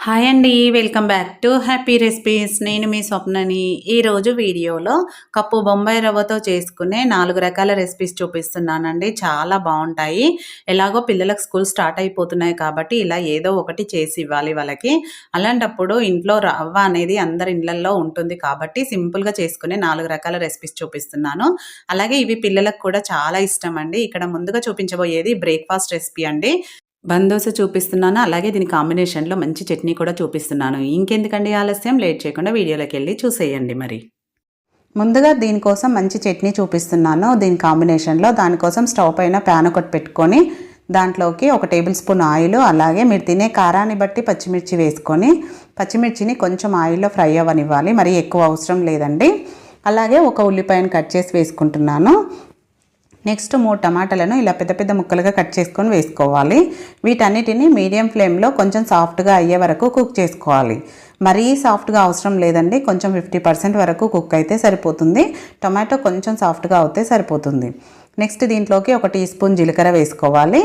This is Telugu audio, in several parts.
హాయ్ అండి. Welcome back to happy recipes. నేను మీ స్వప్నని. ఈరోజు వీడియోలో కప్పు బొంబాయి రవ్వతో చేసుకునే 4 రకాల రెసిపీస్ చూపిస్తున్నానండి. చాలా బావుంటాయి. ఎలాగో పిల్లలకు స్కూల్ స్టార్ట్ అయిపోతున్నాయి కాబట్టి ఇలా ఏదో ఒకటి చేసి ఇవ్వాలి వాళ్ళకి. అలాంటప్పుడు ఇంట్లో రవ్వ అనేది అందరి ఇళ్లల్లో ఉంటుంది కాబట్టి సింపుల్‌గా చేసుకునే 4 రకాల రెసిపీస్ చూపిస్తున్నాను. అలాగే ఇవి పిల్లలకు కూడా చాలా ఇష్టం అండి. ఇక్కడ ముందుగా చూపించబోయేది బ్రేక్‌ఫాస్ట్ రెసిపీ అండి. బందోస చూపిస్తున్నాను. అలాగే దీని కాంబినేషన్‌లో మంచి చట్నీ కూడా చూపిస్తున్నాను. ఇంకెందుకండి ఆలస్యం, లేట్ చేయకుండా వీడియోలోకెళ్ళి చూసేయండి మరి. ముందుగా దీనికోసం మంచి చట్నీ చూపిస్తున్నాను. దీని కాంబినేషన్‌లో దానికోసం స్టవ్ పైన ప్యాన్ ఒకటి పెట్టుకొని దాంట్లోకి 1 టేబుల్ స్పూన్ ఆయిల్, అలాగే మీరు తినే కారాన్ని బట్టి పచ్చిమిర్చి వేసుకొని పచ్చిమిర్చిని కొంచెం ఆయిల్‌లో ఫ్రై అవ్వనివ్వాలి. మరి ఎక్కువ అవసరం లేదండి. అలాగే ఒక ఉల్లిపాయను కట్ చేసి వేసుకుంటున్నాను. నెక్స్ట్ 3 టమాటాలను ఇలా పెద్ద పెద్ద ముక్కలుగా కట్ చేసుకొని వేసుకోవాలి. వీటన్నిటిని మీడియం ఫ్లేమ్లో కొంచెం సాఫ్ట్గా అయ్యే వరకు కుక్ చేసుకోవాలి. మరీ సాఫ్ట్గా అవసరం లేదండి. కొంచెం 50% వరకు కుక్ అయితే సరిపోతుంది. టమాటో కొంచెం సాఫ్ట్గా అవుతే సరిపోతుంది. నెక్స్ట్ దీంట్లోకి 1 టీ స్పూన్ జీలకర్ర వేసుకోవాలి.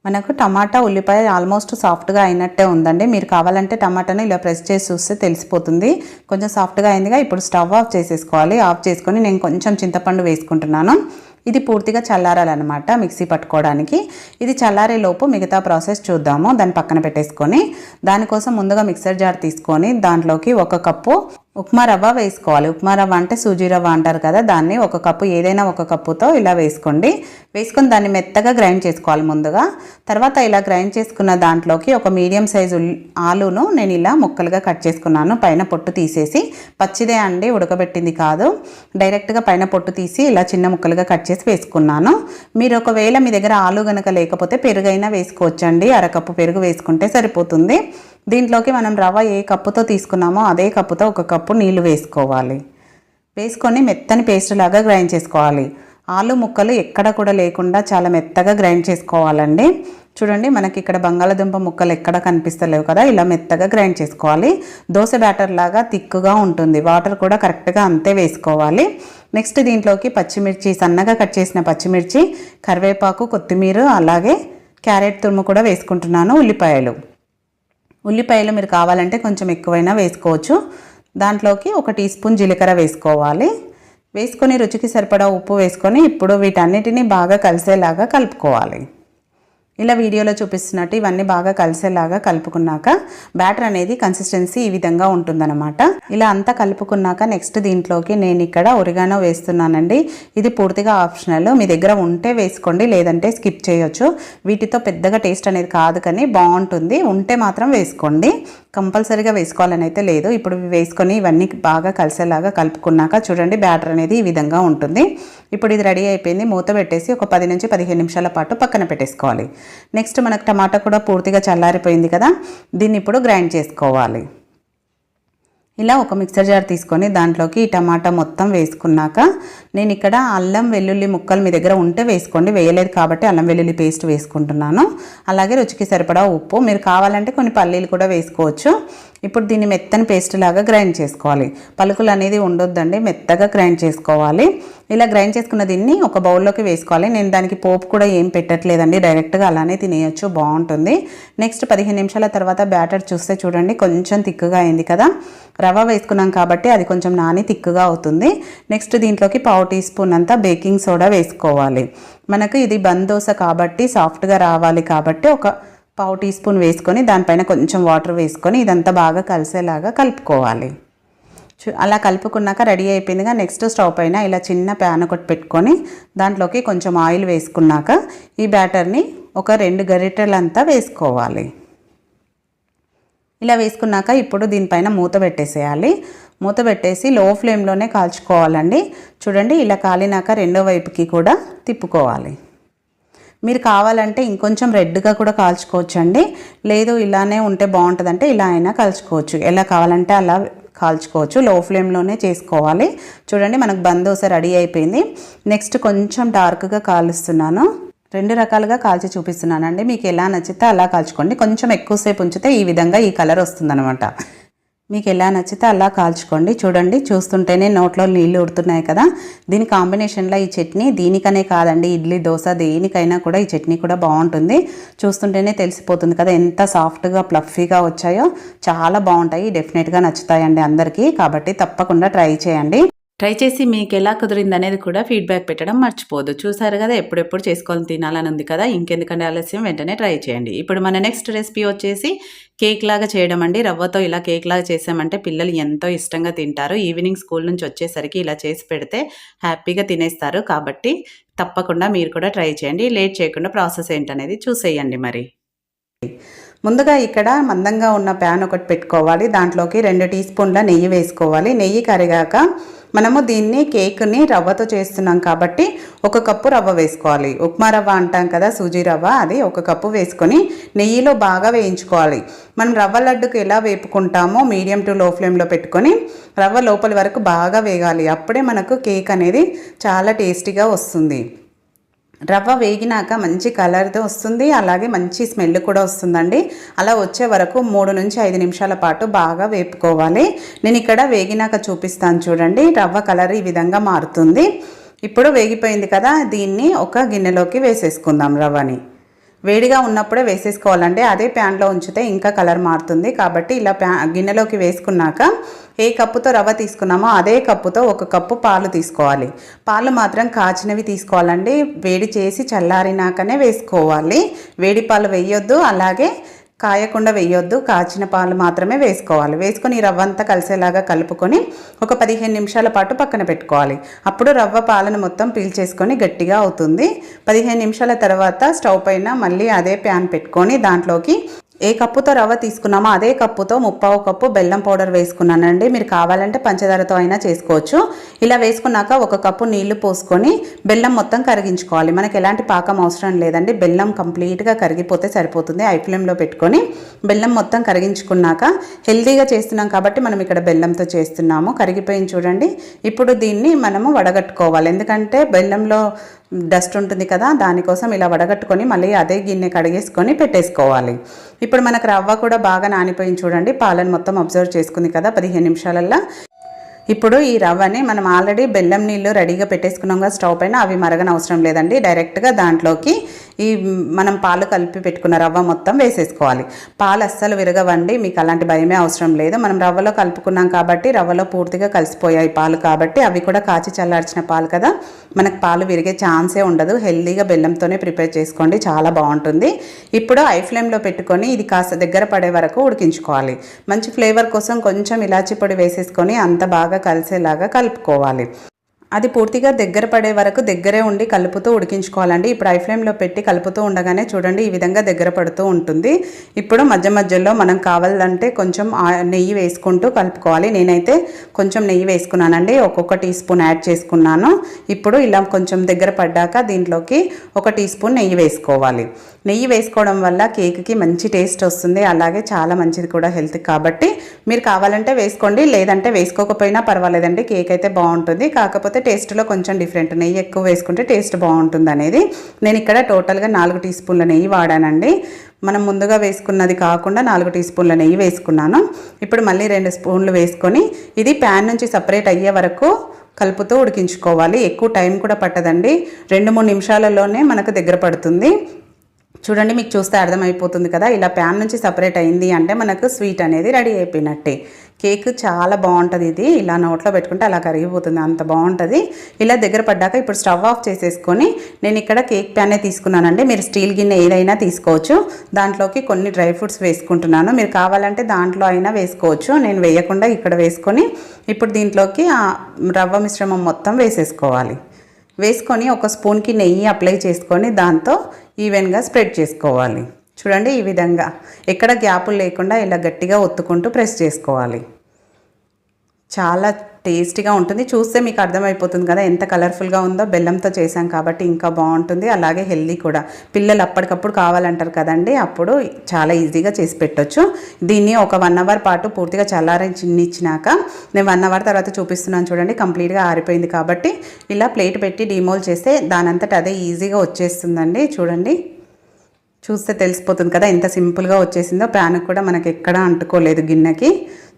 మనకు టమాటా ఉల్లిపాయ ఆల్మోస్ట్ సాఫ్ట్గా అయినట్టే ఉందండి. మీరు కావాలంటే టమాటాను ఇలా ప్రెస్ చేసి చూస్తే తెలిసిపోతుంది. కొంచెం సాఫ్ట్గా అయిందిగా. ఇప్పుడు స్టవ్ ఆఫ్ చేసేసుకోవాలి. ఆఫ్ చేసుకొని నేను కొంచెం చింతపండు వేసుకుంటున్నాను. ఇది పూర్తిగా చల్లారాలన్నమాట మిక్సీ పట్టుకోవడానికి. ఇది చల్లారే లోపు మిగతా ప్రాసెస్ చూద్దాము. దాన్ని పక్కన పెట్టేసుకొని దానికోసం ముందుగా మిక్సర్ జార్ తీసుకొని దాంట్లోకి 1 కప్పు ఉప్మా రవ్వ వేసుకోవాలి. ఉప్మా రవ్వ అంటే సూజీ రవ్వ అంటారు కదా, దాన్ని 1 కప్పు ఏదైనా 1 కప్పుతో ఇలా వేసుకోండి. వేసుకొని దాన్ని మెత్తగా గ్రైండ్ చేసుకోవాలి ముందుగా. తర్వాత ఇలా గ్రైండ్ చేసుకున్న దాంట్లోకి ఒక మీడియం సైజు ఆలును నేను ఇలా ముక్కలుగా కట్ చేసుకున్నాను. పైన పొట్టు తీసేసి, పచ్చిదే అండి, ఉడకబెట్టింది కాదు. డైరెక్ట్గా పైన పొట్టు తీసి ఇలా చిన్న ముక్కలుగా కట్ చేసి వేసుకున్నాను. మీరు ఒకవేళ మీ దగ్గర ఆలు గనక లేకపోతే పెరుగైనా వేసుకోవచ్చండి. 1/2 కప్పు పెరుగు వేసుకుంటే సరిపోతుంది. దీంట్లోకి మనం రవ్వ ఏ కప్పుతో తీసుకున్నామో అదే కప్పుతో 1 కప్పు నీళ్లు వేసుకోవాలి. వేసుకొని మెత్తని పేస్ట్ లాగా గ్రైండ్ చేసుకోవాలి. ఆలు ముక్కలు ఎక్కడ కూడా లేకుండా చాలా మెత్తగా గ్రైండ్ చేసుకోవాలండి. చూడండి, మనకి ఇక్కడ బంగాళదుంప ముక్కలు ఎక్కడ కనిపిస్తలేవు కదా, ఇలా మెత్తగా గ్రైండ్ చేసుకోవాలి. దోశ బ్యాటర్ లాగా థిక్గా ఉంటుంది. వాటర్ కూడా కరెక్ట్గా అంతే వేసుకోవాలి. నెక్స్ట్ దీంట్లోకి పచ్చిమిర్చి, సన్నగా కట్ చేసిన పచ్చిమిర్చి, కరివేపాకు, కొత్తిమీర, అలాగే క్యారెట్ తురుము కూడా వేసుకుంటున్నాను. ఉల్లిపాయలు మీరు కావాలంటే కొంచెం ఎక్కువైనా వేసుకోవచ్చు. దాంట్లోకి 1 టీ స్పూన్ జీలకర్ర వేసుకోవాలి. వేసుకొని రుచికి సరిపడా ఉప్పు వేసుకొని ఇప్పుడు వీటన్నిటిని బాగా కలిసేలాగా కలుపుకోవాలి. ఇలా వీడియోలో చూపిస్తున్నట్టు ఇవన్నీ బాగా కలిసేలాగా కలుపుకున్నాక బ్యాటర్ అనేది కన్సిస్టెన్సీ ఈ విధంగా ఉంటుందన్నమాట. ఇలా అంతా కలుపుకున్నాక నెక్స్ట్ దీంట్లోకి నేను ఇక్కడ ఒరిగానో వేస్తున్నానండి. ఇది పూర్తిగా ఆప్షనల్. మీ దగ్గర ఉంటే వేసుకోండి, లేదంటే స్కిప్ చేయొచ్చు. వీటితో పెద్దగా టేస్ట్ అనేది కాదు, కానీ బాగుంటుంది. ఉంటే మాత్రం వేసుకోండి. కంపల్సరీగా వేసుకోవాలని అయితే లేదు. ఇప్పుడు వేసుకొని ఇవన్నీ బాగా కలిసేలాగా కలుపుకున్నాక చూడండి, బ్యాటర్ అనేది ఈ విధంగా ఉంటుంది. ఇప్పుడు ఇది రెడీ అయిపోయింది. మూత పెట్టేసి ఒక 10 నుంచి 15 నిమిషాల పాటు పక్కన పెట్టేసుకోవాలి. నెక్స్ట్ మనకు టమాటా కూడా పూర్తిగా చల్లారిపోయింది కదా, దీన్ని ఇప్పుడు గ్రైండ్ చేసుకోవాలి. ఇలా ఒక మిక్సర్ జార్ తీసుకొని దాంట్లోకి ఈ టమాటా మొత్తం వేసుకున్నాక నేను ఇక్కడ అల్లం వెల్లుల్లి ముక్కలు మీ దగ్గర ఉంటే వేసుకోండి. వేయలేదు కాబట్టి అల్లం వెల్లుల్లి పేస్ట్ వేసుకుంటున్నాను. అలాగే రుచికి సరిపడా ఉప్పు, మీరు కావాలంటే కొన్ని పల్లీలు కూడా వేసుకోవచ్చు. ఇప్పుడు దీన్ని మెత్తని పేస్ట్ లాగా గ్రైండ్ చేసుకోవాలి. పలుకులు అనేది ఉండొద్దండి, మెత్తగా గ్రైండ్ చేసుకోవాలి. ఇలా గ్రైండ్ చేసుకున్న దీన్ని ఒక బౌల్లోకి వేసుకోవాలి. నేను దానికి పోపు కూడా ఏం పెట్టట్లేదండి, డైరెక్ట్గా అలానే తినేయచ్చు, బాగుంటుంది. నెక్స్ట్ 15 నిమిషాల తర్వాత బ్యాటర్ చూస్తే చూడండి కొంచెం తిక్కుగా అయింది కదా. రవ్వ వేసుకున్నాం కాబట్టి అది కొంచెం నాని తిక్కుగా అవుతుంది. నెక్స్ట్ దీంట్లోకి 1/4 టీ స్పూన్ అంతా బేకింగ్ సోడా వేసుకోవాలి. మనకు ఇది బందోస కాబట్టి సాఫ్ట్గా రావాలి కాబట్టి ఒక 1/4 టీ స్పూన్ వేసుకొని దానిపైన కొంచెం వాటర్ వేసుకొని ఇదంతా బాగా కలిసేలాగా కలుపుకోవాలి. అలా కలుపుకున్నాక రెడీ అయిపోయిందిగా. నెక్స్ట్ స్టవ్ పైన ఇలా చిన్న ప్యాన్ ఒకటి పెట్టుకొని దాంట్లోకి కొంచెం ఆయిల్ వేసుకున్నాక ఈ బ్యాటర్ని ఒక 2 గరిటెలంతా వేసుకోవాలి. ఇలా వేసుకున్నాక ఇప్పుడు దీనిపైన మూత పెట్టేసేయాలి. మూత పెట్టేసి లో ఫ్లేమ్లోనే కాల్చుకోవాలండి. చూడండి, ఇలా కాలినాక రెండో వైపుకి కూడా తిప్పుకోవాలి. మీరు కావాలంటే ఇంకొంచెం రెడ్గా కూడా కాల్చుకోవచ్చు అండి. లేదు ఇలానే ఉంటే బాగుంటుందంటే ఇలా అయినా కాల్చుకోవచ్చు. ఎలా కావాలంటే అలా కాల్చుకోవచ్చు. లో ఫ్లేమ్లోనే చేసుకోవాలి. చూడండి, మనకు బందోస రెడీ అయిపోయింది. నెక్స్ట్ కొంచెం డార్క్గా కాలుస్తున్నాను. 2 రకాలుగా కాల్చి చూపిస్తున్నానండి. మీకు ఎలా నచ్చితే అలా కాల్చుకోండి. కొంచెం ఎక్కువసేపు ఉంచితే ఈ విధంగా ఈ కలర్ వస్తుందన్నమాట. మీకు ఎలా నచ్చితే అలా కాల్చుకోండి. చూడండి, చూస్తుంటేనే నోట్లో నీళ్ళు ఉడుతున్నాయి కదా. దీని కాంబినేషన్లో ఈ చట్నీ దీనికనే కాదండి, ఇడ్లీ దోశ దేనికైనా కూడా ఈ చట్నీ కూడా బాగుంటుంది. చూస్తుంటేనే తెలిసిపోతుంది కదా ఎంత సాఫ్ట్గా ఫ్లఫీగా వచ్చాయో. చాలా బాగుంటాయి, డెఫినెట్గా నచ్చుతాయండి అందరికీ. కాబట్టి తప్పకుండా ట్రై చేయండి. ట్రై చేసి మీకు ఎలా కుదిరింది అనేది కూడా ఫీడ్బ్యాక్ పెట్టడం మర్చిపోదు. చూసారు కదా, ఎప్పుడెప్పుడు చేసుకొని తినాలని ఉంది కదా. ఇంకెందుకంటే ఆలస్యం, వెంటనే ట్రై చేయండి. ఇప్పుడు మన నెక్స్ట్ రెసిపీ వచ్చేసి కేక్ లాగా చేయడం అండి. రవ్వతో ఇలా కేక్ లాగా చేసామంటే పిల్లలు ఎంతో ఇష్టంగా తింటారు. ఈవినింగ్ స్కూల్ నుంచి వచ్చేసరికి ఇలా చేసి పెడితే హ్యాపీగా తినేస్తారు. కాబట్టి తప్పకుండా మీరు కూడా ట్రై చేయండి. లేట్ చేయకుండా ప్రాసెస్ ఏంటనేది చూసేయండి. మరి ముందుగా ఇక్కడ మందంగా ఉన్న ప్యాన్ ఒకటి పెట్టుకోవాలి. దాంట్లోకి 2 టీ స్పూన్ల నెయ్యి వేసుకోవాలి. నెయ్యి కరిగాక మనము దీన్ని కేక్ని రవ్వతో చేస్తున్నాం కాబట్టి 1 కప్పు రవ్వ వేసుకోవాలి. ఉప్మా రవ్వ అంటాం కదా, సూజీ రవ్వ, అది 1 కప్పు వేసుకొని నెయ్యిలో బాగా వేయించుకోవాలి. మనం రవ్వ లడ్డుకు ఎలా వేపుకుంటామో మీడియం టు లో ఫ్లేమ్లో పెట్టుకొని రవ్వ లోపలి వరకు బాగా వేగాలి. అప్పుడే మనకు కేక్ అనేది చాలా టేస్టీగా వస్తుంది. రవ్వ వేగినాక మంచి కలర్తో వస్తుంది, అలాగే మంచి స్మెల్ కూడా వస్తుందండి. అలా వచ్చే వరకు 3 నుంచి 5 నిమిషాల పాటు బాగా వేపుకోవాలి. నేను ఇక్కడ వేగినాక చూపిస్తాను చూడండి. రవ్వ కలర్ ఈ విధంగా మారుతుంది. ఇప్పుడు వేగిపోయింది కదా, దీన్ని ఒక గిన్నెలోకి వేసేసుకుందాం. రవ్వని వేడిగా ఉన్నప్పుడే వేసేసుకోవాలంటే అదే ప్యాన్లో ఉంచితే ఇంకా కలర్ మారుతుంది. కాబట్టి ఇలా గిన్నెలోకి వేసుకున్నాక ఏ కప్పుతో రవ్వ తీసుకున్నామో అదే కప్పుతో 1 కప్పు పాలు తీసుకోవాలి. పాలు మాత్రం కాచినవి తీసుకోవాలండి. వేడి చేసి చల్లారినాకనే వేసుకోవాలి. వేడి పాలు వేయొద్దు, అలాగే కాయకుండా వేయొద్దు. కాచిన పాలు మాత్రమే వేసుకోవాలి. వేసుకొని ఈ రవ్వ అంతా కలిసేలాగా కలుపుకొని ఒక 15 నిమిషాల పాటు పక్కన పెట్టుకోవాలి. అప్పుడు రవ్వ పాలను మొత్తం పీల్చేసుకొని గట్టిగా అవుతుంది. 15 నిమిషాల తర్వాత స్టవ్ పైన మళ్ళీ అదే ప్యాన్ పెట్టుకొని దాంట్లోకి ఏ కప్పుతో రవ్వ తీసుకున్నామో అదే కప్పుతో 1/2 కప్పు బెల్లం పౌడర్ వేసుకున్నానండి. మీరు కావాలంటే పంచదారతో అయినా చేసుకోవచ్చు. ఇలా వేసుకున్నాక 1 కప్పు నీళ్లు పోసుకొని బెల్లం మొత్తం కరిగించుకోవాలి. మనకి ఎలాంటి పాకం అవసరం లేదండి, బెల్లం కంప్లీట్గా కరిగిపోతే సరిపోతుంది. ఐ ఫ్లేమ్లో పెట్టుకొని బెల్లం మొత్తం కరిగించుకున్నాక, హెల్తీగా చేస్తున్నాం కాబట్టి మనం ఇక్కడ బెల్లంతో చేస్తున్నాము. కరిగిపోయింది చూడండి. ఇప్పుడు దీన్ని మనము వడగట్టుకోవాలి. ఎందుకంటే బెల్లంలో డస్ట్ ఉంటుంది కదా, దానికోసం ఇలా వడగట్టుకొని మళ్ళీ అదే గిన్నె కడిగేసుకొని పెట్టేసుకోవాలి. ఇప్పుడు మనకు రవ్వ కూడా బాగా నానిపోయింది చూడండి. పాలను మొత్తం అబ్జర్వ్ చేసుకుంది కదా 15 నిమిషాలల్లో. ఇప్పుడు ఈ రవ్వని మనం ఆల్రెడీ బెల్లం నీళ్ళు రెడీగా పెట్టేసుకున్నాం కదా స్టవ్ పైన, అవి మరగనవసరం లేదండి. డైరెక్ట్గా దాంట్లోకి ఈ మనం పాలు కలిపి పెట్టుకున్న రవ్వ మొత్తం వేసేసుకోవాలి. పాలు అస్సలు విరగవండి, మీకు అలాంటి భయమే అవసరం లేదు. మనం రవ్వలో కలుపుకున్నాం కాబట్టి రవ్వలో పూర్తిగా కలిసిపోయాయి పాలు. కాబట్టి అవి కూడా కాచి చల్లార్చిన పాలు కదా, మనకు పాలు విరిగే ఛాన్సే ఉండదు. హెల్తీగా బెల్లంతోనే ప్రిపేర్ చేసుకోండి, చాలా బాగుంటుంది. ఇప్పుడు ఐ ఫ్లేమ్లో పెట్టుకొని ఇది కాస్త దగ్గర పడే వరకు ఉడికించుకోవాలి. మంచి ఫ్లేవర్ కోసం కొంచెం ఇలాచీ పొడి వేసేసుకొని అంత బాగా కలిసేలాగా కలుపుకోవాలి. అది పూర్తిగా దగ్గర పడే వరకు దగ్గరే ఉండి కలుపుతూ ఉడికించుకోవాలండి. ఇప్పుడు ఐ ఫ్లేమ్లో పెట్టి కలుపుతూ ఉండగానే చూడండి ఈ విధంగా దగ్గర పడుతూ ఉంటుంది. ఇప్పుడు మధ్య మధ్యలో మనం కావాలంటే కొంచెం నెయ్యి వేసుకుంటూ కలుపుకోవాలి. నేనైతే కొంచెం నెయ్యి వేసుకున్నానండి, ఒక్కొక్క టీ స్పూన్ యాడ్ చేసుకున్నాను. ఇప్పుడు ఇలా కొంచెం దగ్గర పడ్డాక దీంట్లోకి 1 టీ స్పూన్ నెయ్యి వేసుకోవాలి. నెయ్యి వేసుకోవడం వల్ల కేక్కి మంచి టేస్ట్ వస్తుంది, అలాగే చాలా మంచిది కూడా హెల్త్. కాబట్టి మీరు కావాలంటే వేసుకోండి, లేదంటే వేసుకోకపోయినా పర్వాలేదండి. కేక్ అయితే బాగుంటుంది, కాకపోతే టేస్ట్లో కొంచెం డిఫరెంట్. నెయ్యి ఎక్కువ వేసుకుంటే టేస్ట్ బాగుంటుంది అనేది. నేను ఇక్కడ టోటల్గా 4 టీ స్పూన్ల నెయ్యి వాడానండి. మనం ముందుగా వేసుకున్నది కాకుండా 4 టీ స్పూన్ల నెయ్యి వేసుకున్నాను. ఇప్పుడు మళ్ళీ 2 స్పూన్లు వేసుకొని ఇది ప్యాన్ నుంచి సపరేట్ అయ్యే వరకు కలుపుతూ ఉడికించుకోవాలి. ఎక్కువ టైం కూడా పట్టదండి, 2-3 నిమిషాలలోనే మనకు దగ్గర పడుతుంది. చూడండి, మీకు చూస్తే అర్థమైపోతుంది కదా. ఇలా ప్యాన్ నుంచి సపరేట్ అయింది అంటే మనకు స్వీట్ అనేది రెడీ అయిపోయినట్టే. కేక్ చాలా బాగుంటుంది. ఇది ఇలా నోట్లో పెట్టుకుంటే అలా కరిగిపోతుంది, అంత బాగుంటుంది. ఇలా దగ్గర పడ్డాక ఇప్పుడు స్టవ్ ఆఫ్ చేసేసుకొని, నేను ఇక్కడ కేక్ ప్యానే తీసుకున్నానండి. మీరు స్టీల్ గిన్నె ఏదైనా తీసుకోవచ్చు. దాంట్లోకి కొన్ని డ్రై ఫ్రూట్స్ వేసుకుంటున్నాను. మీరు కావాలంటే దాంట్లో అయినా వేసుకోవచ్చు, నేను వేయకుండా ఇక్కడ వేసుకొని ఇప్పుడు దీంట్లోకి ఆ రవ్వ మిశ్రమం మొత్తం వేసేసుకోవాలి. వేసుకొని 1 స్పూన్కి నెయ్యి అప్లై చేసుకొని దాంతో ఈవెన్గా స్ప్రెడ్ చేసుకోవాలి. చూడండి ఈ విధంగా ఎక్కడ గ్యాపులు లేకుండా ఇలా గట్టిగా ఒత్తుకుంటూ ప్రెస్ చేసుకోవాలి. చాలా టేస్టీగా ఉంటుంది. చూస్తే మీకు అర్థమైపోతుంది కదా ఎంత కలర్ఫుల్గా ఉందో. బెల్లంతో చేసాం కాబట్టి ఇంకా బాగుంటుంది, అలాగే హెల్దీ కూడా. పిల్లలు అప్పటికప్పుడు కావాలంటారు కదండి, అప్పుడు చాలా ఈజీగా చేసి పెట్టొచ్చు. దీన్ని ఒక 1 అవర్ పాటు పూర్తిగా చల్లారించినాక నేను 1 అవర్ తర్వాత చూపిస్తున్నాను చూడండి. కంప్లీట్గా ఆరిపోయింది కాబట్టి ఇలా ప్లేట్ పెట్టి డిమోల్ చేస్తే దానంతట అదే ఈజీగా వచ్చేస్తుందండి. చూడండి, చూస్తే తెలిసిపోతుంది కదా ఎంత సింపుల్గా వచ్చేసిందో. ప్యాన్కి కూడా మనకి ఎక్కడా అంటుకోలేదు గిన్నెకి.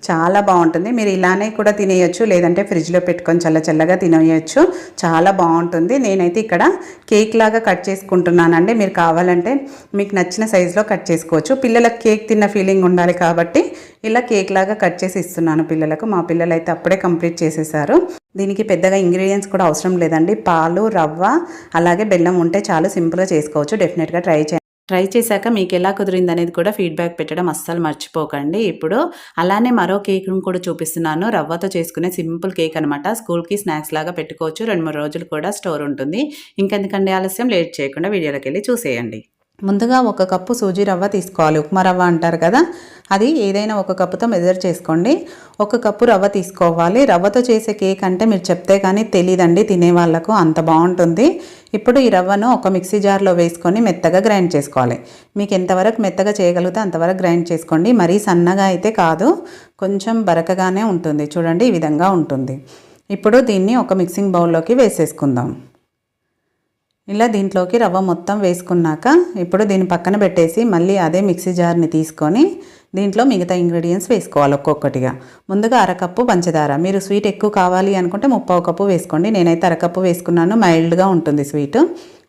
చాలా బాగుంటుంది. మీరు ఇలానే కూడా తినేయచ్చు, లేదంటే ఫ్రిడ్జ్లో పెట్టుకొని చల్లగా తినేయచ్చు. చాలా బాగుంటుంది. నేనైతే ఇక్కడ కేక్ లాగా కట్ చేసుకుంటున్నానండి. మీరు కావాలంటే మీకు నచ్చిన సైజులో కట్ చేసుకోవచ్చు. పిల్లలకు కేక్ తిన్న ఫీలింగ్ ఉండాలి కాబట్టి ఇలా కేక్ లాగా కట్ చేసి ఇస్తున్నాను పిల్లలకు. మా పిల్లలు అయితే అప్పుడే కంప్లీట్ చేసేసారు. దీనికి పెద్దగా ఇంగ్రీడియంట్స్ కూడా అవసరం లేదండి. పాలు, రవ్వ, అలాగే బెల్లం ఉంటే చాలు, సింపుల్గా చేసుకోవచ్చు. డెఫినెట్గా ట్రై చేశాక మీకు ఎలా కుదిరింది అనేది కూడా ఫీడ్బ్యాక్ పెట్టడం అస్సలు మర్చిపోకండి. ఇప్పుడు అలానే మరో కేక్ను కూడా చూపిస్తున్నాను. రవ్వతో చేసుకునే సింపుల్ కేక్ అనమాట. స్కూల్కి స్నాక్స్ లాగా పెట్టుకోవచ్చు. 2-3 రోజులు కూడా స్టోర్ ఉంటుంది. ఇంకెందుకండి ఆలస్యం, లేట్ చేయకుండా వీడియోలోకి వెళ్ళి చూసేయండి. ముందుగా 1 కప్పు సూజీ రవ్వ తీసుకోవాలి. ఉప్మా రవ్వ అంటారు కదా, అది ఏదైనా 1 కప్పుతో మెజర్ చేసుకోండి. 1 కప్పు రవ్వ తీసుకోవాలి. రవ్వతో చేసే కేక్ అంటే మీరు చెప్తే కానీ తెలియదండి తినే వాళ్ళకు, అంత బాగుంటుంది. ఇప్పుడు ఈ రవ్వను ఒక మిక్సీ జార్లో వేసుకొని మెత్తగా గ్రైండ్ చేసుకోవాలి. మీకు ఎంతవరకు మెత్తగా చేయగలిగితే అంతవరకు గ్రైండ్ చేసుకోండి. మరీ సన్నగా అయితే కాదు, కొంచెం బరకగానే ఉంటుంది. చూడండి, ఈ విధంగా ఉంటుంది. ఇప్పుడు దీన్ని ఒక మిక్సింగ్ బౌల్లోకి వేసేసుకుందాం. ఇలా దీంట్లోకి రవ్వ మొత్తం వేసుకున్నాక ఇప్పుడు దీన్ని పక్కన పెట్టేసి మళ్ళీ అదే మిక్సీ జార్ని తీసుకొని దీంట్లో మిగతా ఇంగ్రీడియంట్స్ వేసుకోవాలి ఒక్కొక్కటిగా. ముందుగా 1/2 కప్పు పంచదార. మీరు స్వీట్ ఎక్కువ కావాలి అనుకుంటే 3/4 కప్పు వేసుకోండి. నేనైతే 1/2 కప్పు వేసుకున్నాను, మైల్డ్గా ఉంటుంది స్వీట్.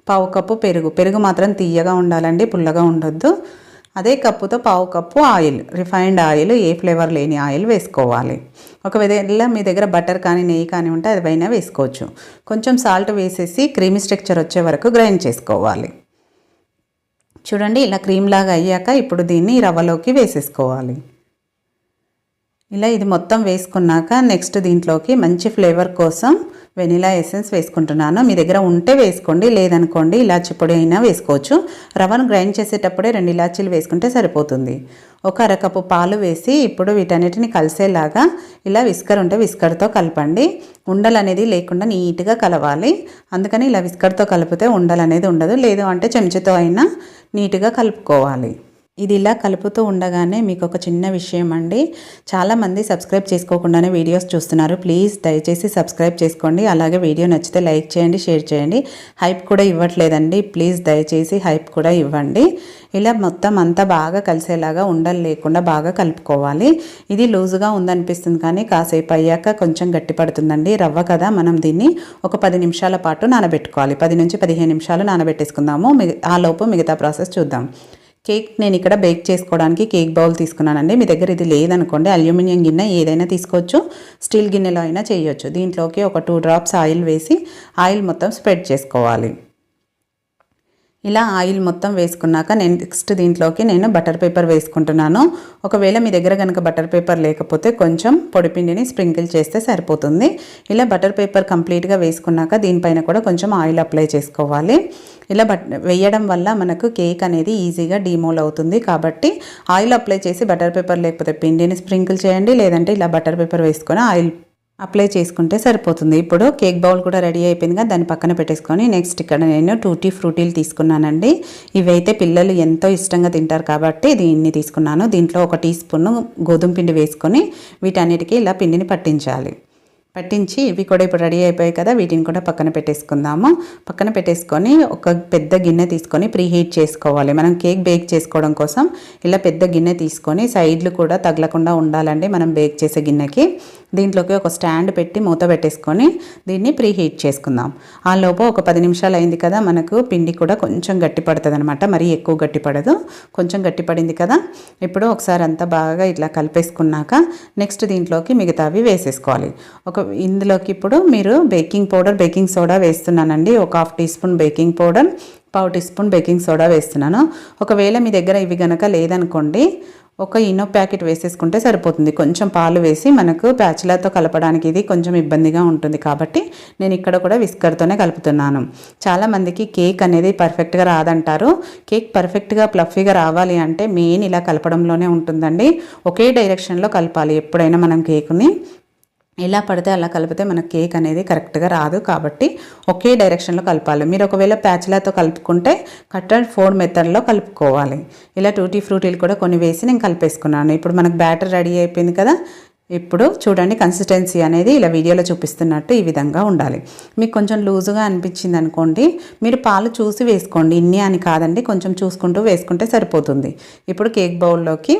1/4 కప్పు పెరుగు మాత్రం తీయగా ఉండాలండి, పుల్లగా ఉండొద్దు. అదే కప్పుతో 1/4 కప్పు ఆయిల్, రిఫైన్డ్ ఆయిల్, ఏ ఫ్లేవర్ లేని ఆయిల్ వేసుకోవాలి. ఒకవేళ మీ దగ్గర బటర్ కానీ నెయ్యి కానీ ఉంటే అది పైన వేసుకోవచ్చు. కొంచెం సాల్ట్ వేసేసి క్రీమీ స్ట్రక్చర్ వచ్చే వరకు గ్రైండ్ చేసుకోవాలి. చూడండి, ఇలా క్రీమ్ లాగా అయ్యాక ఇప్పుడు దీన్ని రవ్వలోకి వేసేసుకోవాలి. ఇలా ఇది మొత్తం వేసుకున్నాక నెక్స్ట్ దీంట్లోకి మంచి ఫ్లేవర్ కోసం వెనిలా ఎసెన్స్ వేసుకుంటున్నాను. మీ దగ్గర ఉంటే వేసుకోండి, లేదనుకోండి ఇలాచి పొడి అయినా వేసుకోవచ్చు. రవ్వను గ్రైండ్ చేసేటప్పుడే 2 ఇలాచీలు వేసుకుంటే సరిపోతుంది. 1/2 కప్పు పాలు వేసి ఇప్పుడు వీటన్నిటిని కలిసేలాగా ఇలా విస్కర్ ఉంటే విస్కర్తో కలపండి. ఉండలు అనేది లేకుండా నీట్గా కలవాలి. అందుకని ఇలా విస్కర్తో కలిపితే ఉండలు అనేది ఉండదు. లేదు అంటే చెంచాతో అయినా నీట్గా కలుపుకోవాలి. ఇది ఇలా కలుపుతూ ఉండగానే మీకు ఒక చిన్న విషయం అండి, చాలామంది సబ్స్క్రైబ్ చేసుకోకుండానే వీడియోస్ చూస్తున్నారు. ప్లీజ్ దయచేసి సబ్స్క్రైబ్ చేసుకోండి. అలాగే వీడియో నచ్చితే లైక్ చేయండి, షేర్ చేయండి. హైప్ కూడా ఇవ్వట్లేదండి, ప్లీజ్ దయచేసి హైప్ కూడా ఇవ్వండి. ఇలా మొత్తం అంతా బాగా కలిసేలాగా ఉండలు లేకుండా బాగా కలుపుకోవాలి. ఇది లూజుగా ఉందనిపిస్తుంది కానీ కాసేపు అయ్యాక కొంచెం గట్టి పడుతుందండి. రవ్వ కదా, మనం దీన్ని ఒక 10 నిమిషాల పాటు నానబెట్టుకోవాలి. 10 నుంచి 15 నిమిషాలు నానబెట్టేసుకుందాము. ఆ లోపు మిగతా ప్రాసెస్ చూద్దాం. కేక్ నేను ఇక్కడ బేక్ చేసుకోవడానికి కేక్ బౌల్ తీసుకున్నానండి. మీ దగ్గర ఇది లేదనుకోండి అల్యూమినియం గిన్నె ఏదైనా తీసుకోవచ్చు, స్టీల్ గిన్నెలో అయినా చేయొచ్చు. దీంట్లోకి ఒక 2 డ్రాప్స్ ఆయిల్ వేసి ఆయిల్ మొత్తం స్ప్రెడ్ చేసుకోవాలి. ఇలా ఆయిల్ మొత్తం వేసుకున్నాక నెక్స్ట్ దీంట్లోకి నేను బటర్ పేపర్ వేసుకుంటున్నాను. ఒకవేళ మీ దగ్గర కనుక బటర్ పేపర్ లేకపోతే కొంచెం పొడిపిండిని స్ప్రింకిల్ చేస్తే సరిపోతుంది. ఇలా బటర్ పేపర్ కంప్లీట్గా వేసుకున్నాక దీనిపైన కూడా కొంచెం ఆయిల్ అప్లై చేసుకోవాలి. ఇలా వేయడం వల్ల మనకు కేక్ అనేది ఈజీగా డీమోల్ అవుతుంది. కాబట్టి ఆయిల్ అప్లై చేసి బటర్ పేపర్ లేకపోతే పిండిని స్ప్రింకిల్ చేయండి, లేదంటే ఇలా బటర్ పేపర్ వేసుకొని ఆయిల్ అప్లై చేసుకుంటే సరిపోతుంది. ఇప్పుడు కేక్ బౌల్ కూడా రెడీ అయిపోయిందిగా, దాన్ని పక్కన పెట్టేసుకొని నెక్స్ట్ ఇక్కడ నేను టూటీ ఫ్రూటీలు తీసుకున్నానండి. ఇవైతే పిల్లలు ఎంతో ఇష్టంగా తింటారు కాబట్టి దీన్ని తీసుకున్నాను. దీంట్లో 1 టీ స్పూన్ గోధుమ పిండి వేసుకొని వీటన్నిటికీ ఇలా పిండిని పట్టించి ఇవి కూడా ఇప్పుడు రెడీ అయిపోయాయి కదా, వీటిని కూడా పక్కన పెట్టేసుకుందాము. పక్కన పెట్టేసుకొని ఒక పెద్ద గిన్నె తీసుకొని ప్రీ హీట్ చేసుకోవాలి. మనం కేక్ బేక్ చేసుకోవడం కోసం ఇలా పెద్ద గిన్నె తీసుకొని సైడ్లు కూడా తగలకుండా ఉండాలండి మనం బేక్ చేసే గిన్నెకి. దీంట్లోకి ఒక స్టాండ్ పెట్టి మూత పెట్టేసుకొని దీన్ని ప్రీ హీట్ చేసుకుందాం. ఆ లోపు ఒక 10 నిమిషాలు అయింది కదా, మనకు పిండి కూడా కొంచెం గట్టి పడుతుంది అనమాట, మరీ ఎక్కువ గట్టి పడదు, కొంచెం గట్టి పడింది కదా. ఇప్పుడు ఒకసారి అంతా బాగా ఇట్లా కలిపేసుకున్నాక నెక్స్ట్ దీంట్లోకి మిగతావి వేసేసుకోవాలి. ఇందులోకి ఇప్పుడు మీరు బేకింగ్ పౌడర్, బేకింగ్ సోడా వేస్తున్నానండి. ఒక 1/2 teaspoon baking powder, 1/4 teaspoon baking soda వేస్తున్నాను. ఒకవేళ మీ దగ్గర ఇవి గనక లేదనుకోండి ఒక ఇనో ప్యాకెట్ వేసేసుకుంటే సరిపోతుంది. కొంచెం పాలు వేసి మనకు ప్యాచులర్తో కలపడానికి ఇది కొంచెం ఇబ్బందిగా ఉంటుంది కాబట్టి నేను ఇక్కడ కూడా విస్కర్తోనే కలుపుతున్నాను. చాలామందికి కేక్ అనేది పర్ఫెక్ట్గా రాదంటారు. కేక్ పర్ఫెక్ట్గా ప్లఫీగా రావాలి అంటే మెయిన్ ఇలా కలపడంలోనే ఉంటుందండి. ఒకే డైరెక్షన్లో కలపాలి ఎప్పుడైనా మనం కేక్ని. ఎలా పడితే అలా కలిపితే మన కేక్ అనేది కరెక్ట్గా రాదు కాబట్టి ఒకే డైరెక్షన్లో కలపాలి. మీరు ఒకవేళ ప్యాచులర్తో కలుపుకుంటే కట్ అండ్ ఫోల్డ్ మెథడ్లో కలుపుకోవాలి. ఇలా టూటీ ఫ్రూటీలు కూడా కొన్ని వేసి నేను కలిపేసుకున్నాను. ఇప్పుడు మనకు బ్యాటర్ రెడీ అయిపోయింది కదా. ఇప్పుడు చూడండి కన్సిస్టెన్సీ అనేది ఇలా వీడియోలో చూపిస్తున్నట్టు ఈ విధంగా ఉండాలి. మీకు కొంచెం లూజుగా అనిపించింది అనుకోండి, మీరు పాలు చూసి వేసుకోండి, ఇన్ని అని కాదండి, కొంచెం చూసుకుంటూ వేసుకుంటే సరిపోతుంది. ఇప్పుడు కేక్ బౌల్లోకి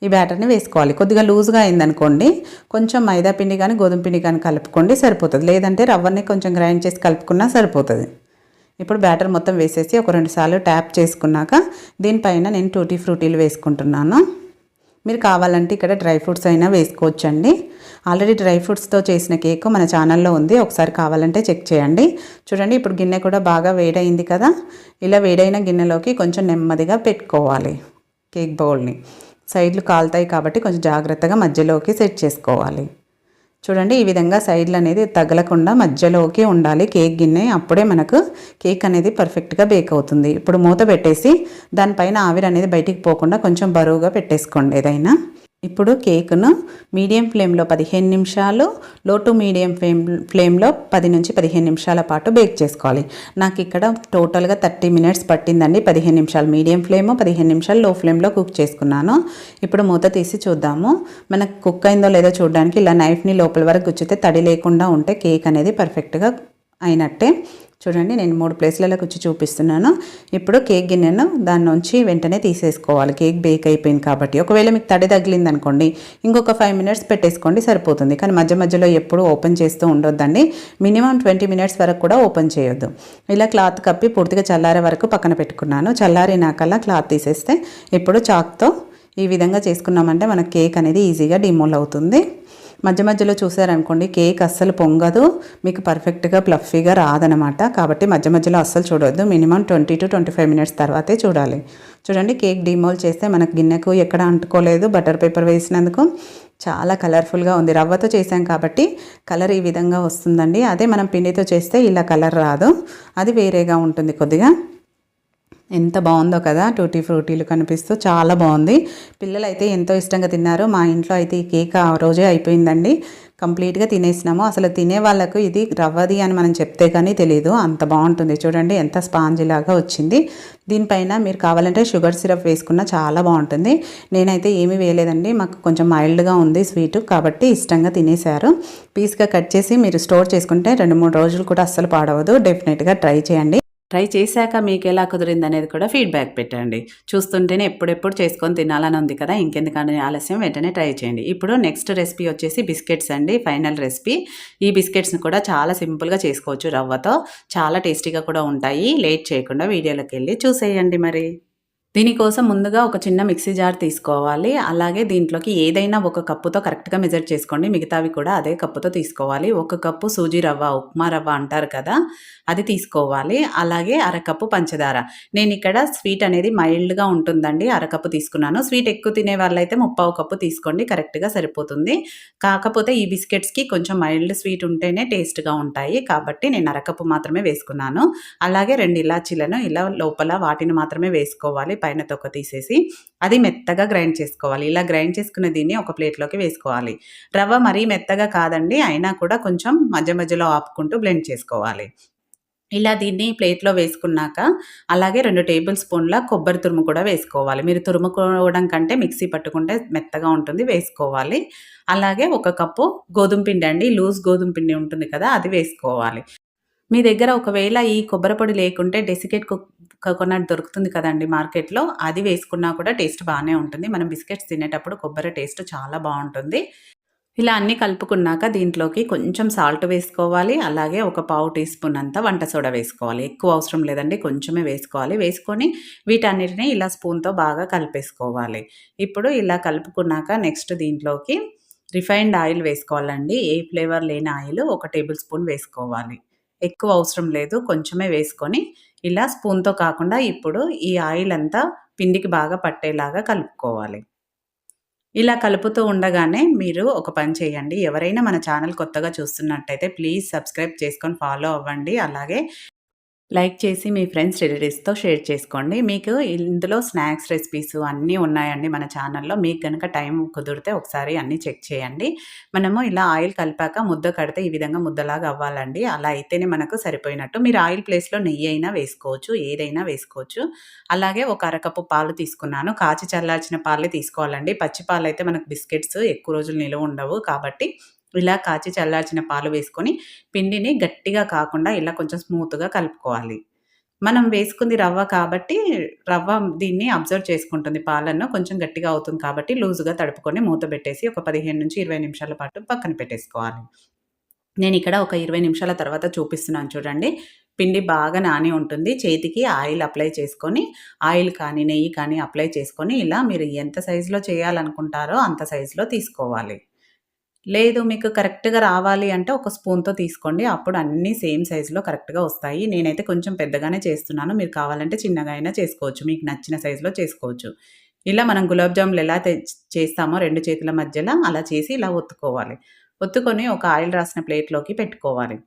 ఈ బ్యాటర్ని వేసుకోవాలి. కొద్దిగా లూజ్గా అయిందనుకోండి, కొంచెం మైదా పిండి కానీ గోధుమ పిండి కానీ కలుపుకోండి సరిపోతుంది. లేదంటే రవ్వని కొంచెం గ్రైండ్ చేసి కలుపుకున్నా సరిపోతుంది. ఇప్పుడు బ్యాటర్ మొత్తం వేసేసి ఒక 2 సార్లు ట్యాప్ చేసుకున్నాక దీనిపైన నేను టూటీ ఫ్రూటీలు వేసుకుంటున్నాను. మీరు కావాలంటే ఇక్కడ డ్రై ఫ్రూట్స్ అయినా వేసుకోవచ్చండి. ఆల్రెడీ డ్రై ఫ్రూట్స్తో చేసిన కేక్ మన ఛానల్లో ఉంది, ఒకసారి కావాలంటే చెక్ చేయండి. చూడండి, ఇప్పుడు గిన్నె కూడా బాగా వేడైంది కదా. ఇలా వేడైన గిన్నెలోకి కొంచెం నెమ్మదిగా పెట్టుకోవాలి కేక్ బౌల్ని. సైడ్లు కాలుతాయి కాబట్టి కొంచెం జాగ్రత్తగా మధ్యలోకి సెట్ చేసుకోవాలి. చూడండి, ఈ విధంగా సైడ్లు అనేది తగలకుండా మధ్యలోకి ఉండాలి కేక్ గిన్నె. అప్పుడే మనకు కేక్ అనేది పర్ఫెక్ట్గా బేక్ అవుతుంది. ఇప్పుడు మూత పెట్టేసి దానిపైన ఆవిరి అనేది బయటికి పోకుండా కొంచెం బరువుగా పెట్టేసుకోండి ఏదైనా. ఇప్పుడు కేకును మీడియం ఫ్లేమ్లో 15 నిమిషాలు, లో టు మీడియం ఫ్లేమ్లో 10 నుంచి 15 నిమిషాల పాటు బేక్ చేసుకోవాలి. నాకు ఇక్కడ టోటల్గా 30 మినిట్స్ పట్టిందండి. 15 నిమిషాలు మీడియం ఫ్లేమ్, 15 నిమిషాలు లో ఫ్లేమ్లో కుక్ చేసుకున్నాను. ఇప్పుడు మూత తీసి చూద్దాము. మనకు కుక్ అయిందో లేదో చూడడానికి ఇలా నైఫ్ని లోపల వరకు గుచ్చితే తడి లేకుండా ఉంటే కేక్ అనేది పర్ఫెక్ట్గా అయినట్టే. చూడండి, నేను 3 ప్లేస్లలో కుచ్చి చూపిస్తున్నాను. ఇప్పుడు కేక్ గిన్నెను దాని నుంచి వెంటనే తీసేసుకోవాలి. కేక్ బేక్ అయిపోయింది కాబట్టి. ఒకవేళ మీకు తడి తగిలింది అనుకోండి, ఇంకొక 5 మినిట్స్ పెట్టేసుకోండి సరిపోతుంది. కానీ మధ్య మధ్యలో ఎప్పుడు ఓపెన్ చేస్తూ ఉండొద్దండి. మినిమం 20 మినిట్స్ వరకు కూడా ఓపెన్ చేయొద్దు. ఇలా క్లాత్ కప్పి పూర్తిగా చల్లారే వరకు పక్కన పెట్టుకున్నాను. చల్లారినాకల్లా క్లాత్ తీసేస్తే ఇప్పుడు చాక్తో ఈ విధంగా చేసుకున్నామంటే మన కేక్ అనేది ఈజీగా డిమోల్ అవుతుంది. మధ్య మధ్యలో చూసారనుకోండి కేక్ అస్సలు పొంగదు, మీకు పర్ఫెక్ట్గా ప్లఫీగా రాదనమాట. కాబట్టి మధ్య మధ్యలో అస్సలు చూడొద్దు. మినిమం 20 to 25 మినిట్స్ తర్వాతే చూడాలి. చూడండి, కేక్ డిమోల్ చేస్తే మనకు గిన్నెకు ఎక్కడ అంటుకోలేదు. బటర్ పేపర్ వేసినందుకు చాలా కలర్ఫుల్గా ఉంది. రవ్వతో చేసాం కాబట్టి కలర్ ఈ విధంగా వస్తుందండి. అదే మనం పిండితో చేస్తే ఇలా కలర్ రాదు, అది వేరేగా ఉంటుంది కొద్దిగా. ఎంత బాగుందో కదా, టూటీ ఫ్రూటీలు కనిపిస్తూ చాలా బాగుంది. పిల్లలు అయితే ఎంతో ఇష్టంగా తిన్నారు. మా ఇంట్లో అయితే ఈ కేక్ ఆ రోజే అయిపోయిందండి, కంప్లీట్గా తినేసినాము. అసలు తినే వాళ్ళకు ఇది రవ్వది అని మనం చెప్తే కానీ తెలియదు, అంత బాగుంటుంది. చూడండి ఎంత స్పాంజీ లాగా వచ్చింది. దీనిపైన మీరు కావాలంటే షుగర్ సిరప్ వేసుకున్నా చాలా బాగుంటుంది. నేనైతే ఏమీ వేయలేదండి, మాకు కొంచెం మైల్డ్గా ఉంది స్వీట్ కాబట్టి ఇష్టంగా తినేశారు. పీస్గా కట్ చేసి మీరు స్టోర్ చేసుకుంటే 2-3 రోజులు కూడా అస్సలు పాడవదు. డెఫినెట్గా ట్రై చేయండి. ట్రై చేశాక మీకు ఎలా కుదిరింది అనేది కూడా ఫీడ్బ్యాక్ పెట్టండి. చూస్తుంటేనే ఎప్పుడెప్పుడు చేసుకొని తినాలని ఉంది కదా, ఇంకెందుకని ఆలస్యం, వెంటనే ట్రై చేయండి. ఇప్పుడు నెక్స్ట్ రెసిపీ వచ్చేసి బిస్కెట్స్ అండి, ఫైనల్ రెసిపీ. ఈ బిస్కెట్స్ని కూడా చాలా సింపుల్గా చేసుకోవచ్చు రవ్వతో, చాలా టేస్టీగా కూడా ఉంటాయి. లేట్ చేయకుండా వీడియోలోకి వెళ్ళి చూసేయండి. మరి దీనికోసం ముందుగా ఒక చిన్న మిక్సీ జార్ తీసుకోవాలి. అలాగే దీంట్లోకి ఏదైనా ఒక కప్పుతో కరెక్ట్గా మెజర్ చేసుకోండి. మిగతావి కూడా అదే కప్పుతో తీసుకోవాలి. 1 కప్పు సూజీ రవ్వ, ఉప్మా రవ్వ అంటారు కదా, అది తీసుకోవాలి. అలాగే అరకప్పు పంచదార. నేను ఇక్కడ స్వీట్ అనేది మైల్డ్గా ఉంటుందండి, అరకప్పు తీసుకున్నాను. స్వీట్ ఎక్కువ తినే వాళ్ళైతే 3/4 కప్పు తీసుకోండి, కరెక్ట్గా సరిపోతుంది. కాకపోతే ఈ బిస్కెట్స్కి కొంచెం మైల్డ్ స్వీట్ ఉంటేనే టేస్ట్గా ఉంటాయి కాబట్టి నేను అరకప్పు మాత్రమే వేసుకున్నాను. అలాగే 2 ఇలాచీలను ఇలా లోపల వాటిని మాత్రమే వేసుకోవాలి, పైన తొక్క తీసేసి. అది మెత్తగా గ్రైండ్ చేసుకోవాలి. ఇలా గ్రైండ్ చేసుకున్న దీన్ని ఒక ప్లేట్లోకి వేసుకోవాలి. రవ్వ మరీ మెత్తగా కాదండి, అయినా కూడా కొంచెం మధ్య మధ్యలో ఆపుకుంటూ బ్లెండ్ చేసుకోవాలి. ఇలా దీన్ని ప్లేట్లో వేసుకున్నాక అలాగే 2 టేబుల్ స్పూన్ల కొబ్బరి తురుము కూడా వేసుకోవాలి. మీరు తురుముకోవడం కంటే మిక్సీ పట్టుకుంటే మెత్తగా ఉంటుంది, వేసుకోవాలి. అలాగే 1 కప్పు గోధుమ పిండి అండి, లూజ్ గోధుమ పిండి ఉంటుంది కదా, అది వేసుకోవాలి. మీ దగ్గర ఒకవేళ ఈ కొబ్బరి పొడి లేకుంటే డెసికేట్ కోకోనట్ దొరుకుతుంది కదండీ మార్కెట్‌లో, అది వేసుకున్నా కూడా టేస్ట్ బానే ఉంటుంది. మనం బిస్కెట్స్ తినేటప్పుడు కొబ్బరి టేస్ట్ చాలా బావుంటుంది. ఇలా అన్నీ కలుపుకున్నాక దీంట్లోకి కొంచెం సాల్ట్ వేసుకోవాలి. అలాగే ఒక పావు టీ స్పూన్ అంతా వంట సోడా వేసుకోవాలి. ఎక్కువ అవసరం లేదండి, కొంచెమే వేసుకోవాలి. వేసుకొని వీటన్నిటిని ఇలా స్పూన్‌తో బాగా కలిపేసుకోవాలి. ఇప్పుడు ఇలా కలుపుకున్నాక నెక్స్ట్ దీంట్లోకి రిఫైన్డ్ ఆయిల్ వేసుకోవాలండి. ఏ ఫ్లేవర్ లేని ఆయిల్ 1 టేబుల్ స్పూన్ వేసుకోవాలి. ఎక్కువ అవసరం లేదు, కొంచెమే వేసుకొని ఇలా స్పూన్‌తో కాకుండా ఇప్పుడు ఈ ఆయిల్ అంతా పిండికి బాగా పట్టేలాగా కలుపుకోవాలి. ఇలా కలుపుతూ ఉండగానే మీరు ఒక పని చేయండి. ఎవరైనా మన ఛానల్ కొత్తగా చూస్తున్నట్టయితే ప్లీజ్ సబ్స్క్రైబ్ చేసుకొని ఫాలో అవ్వండి. అలాగే లైక్ చేసి మీ ఫ్రెండ్స్, రిలేటివ్స్‌తో షేర్ చేసుకోండి. మీకు ఇందులో స్నాక్స్ రెసిపీస్ అన్నీ ఉన్నాయండి మన ఛానల్‌లో. మీకు గనక టైం కుదిరితే ఒకసారి అన్నీ చెక్ చేయండి. మనము ఇలా ఆయిల్ కలిపాక ముద్ద కడితే ఈ విధంగా ముద్దలాగా అవ్వాలండి. అలా అయితేనే మనకు సరిపోయినట్టు. మీరు ఆయిల్ ప్లేస్‌లో నెయ్యి అయినా వేసుకోవచ్చు, ఏదైనా వేసుకోవచ్చు. అలాగే ఒక అరకప్పు పాలు తీసుకున్నాను. కాచి చల్లార్చిన పాలే తీసుకోవాలండి. పచ్చి పాలైతే మనకు బిస్కెట్స్ ఎక్కువ రోజులు నిలువ ఉండవు కాబట్టి ఇలా కాచి చల్లార్చిన పాలు వేసుకొని పిండిని గట్టిగా కాకుండా ఇలా కొంచెం స్మూత్‌గా కలుపుకోవాలి. మనం వేసుకుంది రవ్వ కాబట్టి, రవ్వ దీన్ని అబ్జర్వ్ చేసుకుంటుంది పాలను. కొంచెం గట్టిగా అవుతుంది కాబట్టి లూజ్‌గా తడుపుకొని మూత పెట్టేసి ఒక 15-20 నిమిషాల పాటు పక్కన పెట్టేసుకోవాలి. నేనిక్కడ ఒక 20 నిమిషాల తర్వాత చూపిస్తున్నాను చూడండి. పిండి బాగా నాని ఉంటుంది. చేతికి ఆయిల్ అప్లై చేసుకొని, ఆయిల్ కానీ, నెయ్యి కానీ అప్లై చేసుకొని, ఇలా మీరు ఎంత సైజులో చేయాలనుకుంటారో అంత సైజులో తీసుకోవాలి. లేదు మీకు కరెక్ట్‌గా రావాలి అంటే ఒక స్పూన్‌తో తీసుకోండి. అప్పుడు అన్నీ సేమ్ సైజులో కరెక్ట్‌గా వస్తాయి. నేనైతే కొంచెం పెద్దగానే చేస్తున్నాను. మీరు కావాలంటే చిన్నగా అయినా చేసుకోవచ్చు. మీకు నచ్చిన సైజులో చేసుకోవచ్చు. ఇలా మనం గులాబ్ జాములు ఎలా చేస్తామో 2 చేతుల మధ్యల అలా చేసి ఇలా ఒత్తుకోవాలి. ఒత్తుకొని ఒక ఆయిల్ రాసిన ప్లేట్‌లోకి పెట్టుకోవాలి.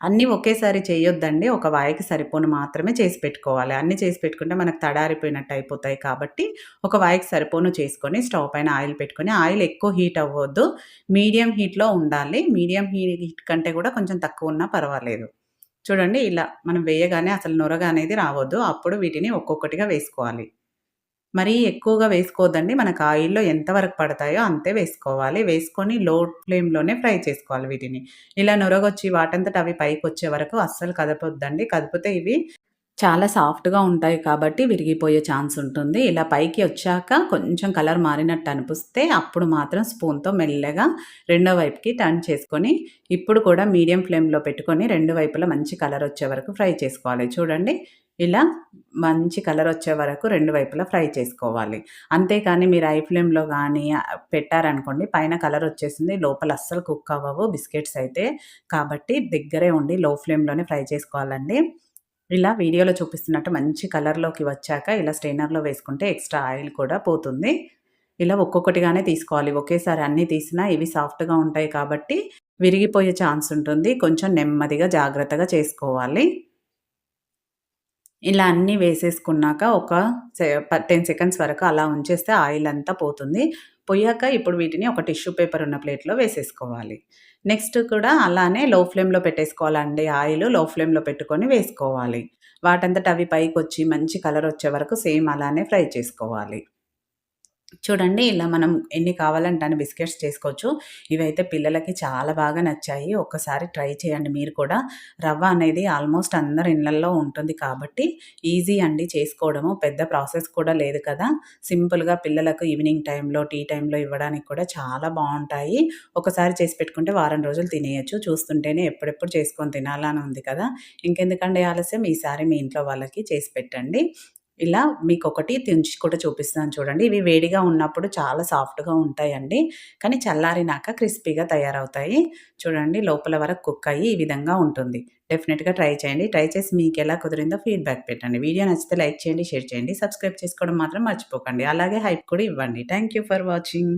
అన్నీ ఒకేసారి చేయొద్దండి. ఒక వాయికి సరిపోను మాత్రమే చేసి పెట్టుకోవాలి. అన్నీ చేసి పెట్టుకుంటే మనకు తడారిపోయినట్టు అయిపోతాయి కాబట్టి, ఒక వాయికి సరిపోను చేసుకొని స్టవ్ పైన ఆయిల్ పెట్టుకొని, ఆయిల్ ఎక్కువ హీట్ అవ్వొద్దు. మీడియం హీట్‌లో ఉండాలి. మీడియం హీట్ కంటే కూడా కొంచెం తక్కువున్నా పర్వాలేదు. చూడండి ఇలా మనం వేయగానే అసలు నురగ అనేది రావద్దు. అప్పుడు వీటిని ఒక్కొక్కటిగా వేసుకోవాలి. మరీ ఎక్కువగా వేసుకోవద్దండి. మనకు ఆయిల్‌లో ఎంత వరకు పడతాయో అంతే వేసుకోవాలి. వేసుకొని లో ఫ్లేమ్‌లోనే ఫ్రై చేసుకోవాలి వీటిని. ఇలా నురగొచ్చి వాటంతట అవి పైకొచ్చే వరకు అస్సలు కదపొద్దండి. కదిపితే ఇవి చాలా సాఫ్ట్‌గా ఉంటాయి కాబట్టి విరిగిపోయే ఛాన్స్ ఉంటుంది. ఇలా పైకి వచ్చాక కొంచెం కలర్ మారినట్టు అనిపిస్తే అప్పుడు మాత్రం స్పూన్‌తో మెల్లగా రెండో వైపుకి టర్న్ చేసుకొని, ఇప్పుడు కూడా మీడియం ఫ్లేమ్‌లో పెట్టుకొని రెండు వైపులా మంచి కలర్ వచ్చే వరకు ఫ్రై చేసుకోవాలి. చూడండి ఇలా మంచి కలర్ వచ్చే వరకు రెండు వైపులా ఫ్రై చేసుకోవాలి. అంతేకాని మీరు హై ఫ్లేమ్‌లో గానీ పెట్టారనుకోండి పైన కలర్ వచ్చేసింది. లోపల అస్సలు కుక్ అవ్వవు బిస్కెట్స్ అయితే. కాబట్టి దగ్గరే ఉండి లో ఫ్లేమ్‌లోనే ఫ్రై చేసుకోవాలండి. ఇలా వీడియోలో చూపిస్తున్నట్టు మంచి కలర్‌లోకి వచ్చాక ఇలా స్ట్రెయినర్‌లో వేసుకుంటే ఎక్స్‌ట్రా ఆయిల్ కూడా పోతుంది. ఇలా ఒక్కొక్కటిగానే తీసుకోవాలి. ఒకేసారి అన్నీ తీసినా ఇవి సాఫ్ట్‌గా ఉంటాయి కాబట్టి విరిగిపోయే ఛాన్స్ ఉంటుంది. కొంచెం నెమ్మదిగా జాగ్రత్తగా చేసుకోవాలి. ఇలా అన్నీ వేసేసుకున్నాక ఒక 10 సెకండ్స్ వరకు అలా ఉంచేస్తే ఆయిల్ అంతా పోతుంది. పొయ్యాక ఇప్పుడు వీటిని ఒక టిష్యూ పేపర్ ఉన్న ప్లేట్‌లో వేసేసుకోవాలి. నెక్స్ట్ కూడా అలానే లో ఫ్లేమ్‌లో పెట్టేసుకోవాలండి ఆయిలు. లో ఫ్లేమ్‌లో పెట్టుకొని వేసుకోవాలి. వాటంతట అవి పైకొచ్చి మంచి కలర్ వచ్చే వరకు సేమ్ అలానే ఫ్రై చేసుకోవాలి. చూడండి ఇలా మనం ఎన్ని కావాలంటే అన్ని బిస్కెట్స్ చేసుకోవచ్చు. ఇవైతే పిల్లలకి చాలా బాగా నచ్చాయి. ఒక్కసారి ట్రై చేయండి మీరు కూడా. రవ్వ అనేది ఆల్మోస్ట్ అందరి ఇళ్లల్లో ఉంటుంది కాబట్టి ఈజీ అండి చేసుకోవడము. పెద్ద ప్రాసెస్ కూడా లేదు కదా! సింపుల్‌గా పిల్లలకు ఈవినింగ్ టైంలో, టీ టైంలో ఇవ్వడానికి కూడా చాలా బావుంటాయి. ఒకసారి చేసి పెట్టుకుంటే వారం రోజులు తినేయొచ్చు. చూస్తుంటేనే ఎప్పుడెప్పుడు చేసుకొని తినాలని ఉంది కదా! ఇంకెందుకండి ఆలస్యం ఈసారి మీ ఇంట్లో వాళ్ళకి చేసి పెట్టండి. ఇలా మీకొకటి తుంచి కూడా చూపిస్తున్నాను చూడండి. ఇవి వేడిగా ఉన్నప్పుడు చాలా సాఫ్ట్‌గా ఉంటాయండి. కానీ చల్లారినాక క్రిస్పీగా తయారవుతాయి. చూడండి లోపల వరకు కుక్ అయ్యి ఈ విధంగా ఉంటుంది. డెఫినిట్‌గా ట్రై చేయండి. ట్రై చేసి మీకెలా కుదిరిందో ఫీడ్‌బ్యాక్ పెట్టండి. వీడియో నచ్చితే లైక్ చేయండి, షేర్ చేయండి. సబ్స్క్రైబ్ చేసుకోవడం మాత్రం మర్చిపోకండి. అలాగే హైప్ కూడా ఇవ్వండి. Thank you for watching.